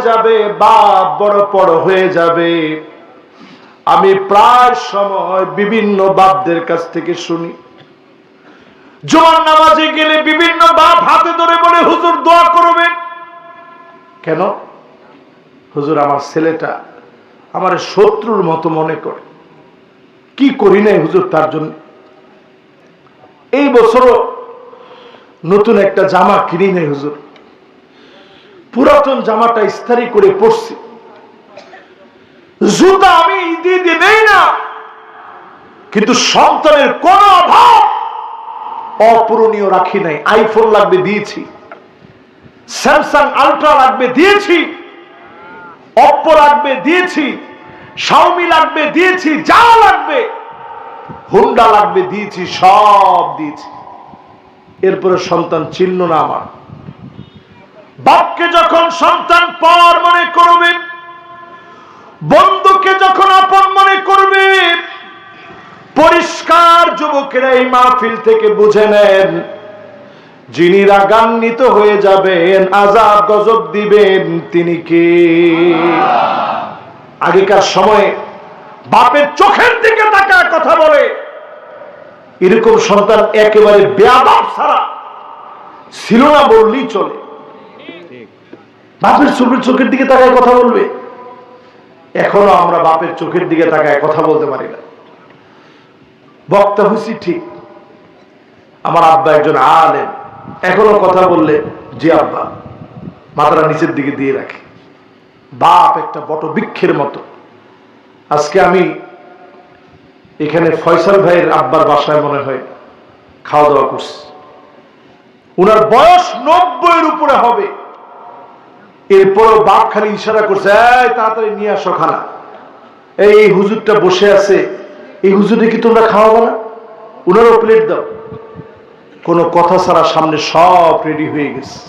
যাবে, বাপ বড় হয়ে যাবে। আমি প্রায় সময় বিভিন্ন বাপদের কাছ থেকে শুনি, জুমার নামাজে গেলে বিভিন্ন বাপ হাতে ধরে বলে, হুজুর দোয়া করবেন। কেন? হুজুর আমার ছেলেটা আমার শত্রুর মতো মনে করে, কি করি নাই হুজুর তার জন্য। এই বছরও নতুন একটা জামা কিনি নাই হুজুর, পুরাতন জামাটা ইস্তারি করে পরছি। জুতা আমি ঈদে নেই না, কিন্তু সন্তানের কোন অভাব অপূরণীয় রাখি নাই। আইফোন লাগবে দিয়েছি, স্যামসাং আলট্রা লাগবে দিয়েছি, অপ্পো লাগবে দিয়েছি, শাওমি লাগবে দিয়েছি, যা লাগবে হোন্ডা লাগবে দিয়েছি, সব দিয়েছি। এরপরে সন্তান চিহ্ন না আমার। বাপকে যখন সন্তান পর মনে করবে, বন্ধুকে যখন আপন মনে করবে, পরিষ্কার যুবকেরা এই মাহফিল থেকে বুঝে নেন, যিনি রাগান্বিত হয়ে যাবেন, আযাব গজব দিবেন, তিনি কে? আগেকার সময়ে বাপের চোখের দিকে তাকায় কথা বলে, এরকম সন্তান একেবারে বেয়াদব ছাড়া ছিল না বললেই চলে। বাপের চোখের দিকে তাকায় কথা বলবে। এখনো আমরা বাপের চোখের দিকে তাকায় কথা বলতে পারি না। বক্তা হইছি ঠিক, আমার আব্বা একজন আলেম, এখনো কথা বললে জি আব্বা, মাথাটা নিচের দিকে দিয়ে রাখে। বাপ একটা বটবৃক্ষের মতো। আজকে আমি এখানে ফয়সাল ভাইয়ের আব্বার বাসায় মনে হয় খাওয়া দাওয়া করছি। উনার বয়স 90-এর উপরে হবে, এরপরও বাপ খালি ইশারা করছে, এই তাড়াতাড়ি নিয়ে আসো খানা। এই হুজুরটা বসে আছে, এই হুজুরে কি তোমরা খাওয়াবো না? উনারও প্লেট দাও। কোনো কথা ছাড়া সামনে সব রেডি হয়ে গেছে।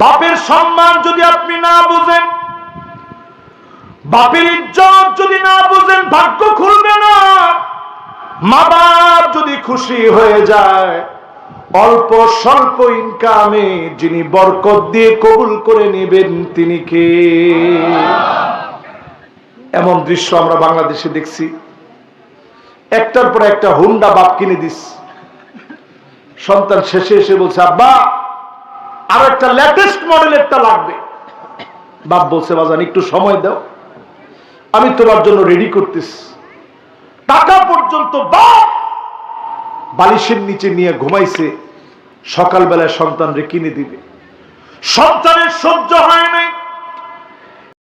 বাপের সম্মান যদি আপনি না বুঝেন, বাপের ইজ্জত যদি না বুঝেন, ভাগ্য খুলবে না। মা বাপ যদি খুশি হয়ে যায়, অল্প স্বল্প ইনকামে যিনি বরকত দিয়ে কবুল করে নেবেন, তিনি কে? এমন দৃশ্য আমরা বাংলাদেশে দেখছি। একটার পর একটা হোন্ডা বাপ কিনে দিস, সন্তান শেষে এসে বলছে, আব্বা আর একটা লেটেস্ট মডেলেরটা লাগবে। বাপ বলছে, বাজান একটু সময় দাও, আমি তোমার জন্য রেডি করতেছি। টাকা পর্যন্ত বাপ বালিশের নিচে নিয়ে ঘুমাইছে, সকালবেলায় সন্তান রে কিনে দিবে। সন্তানের সহ্য হয় না,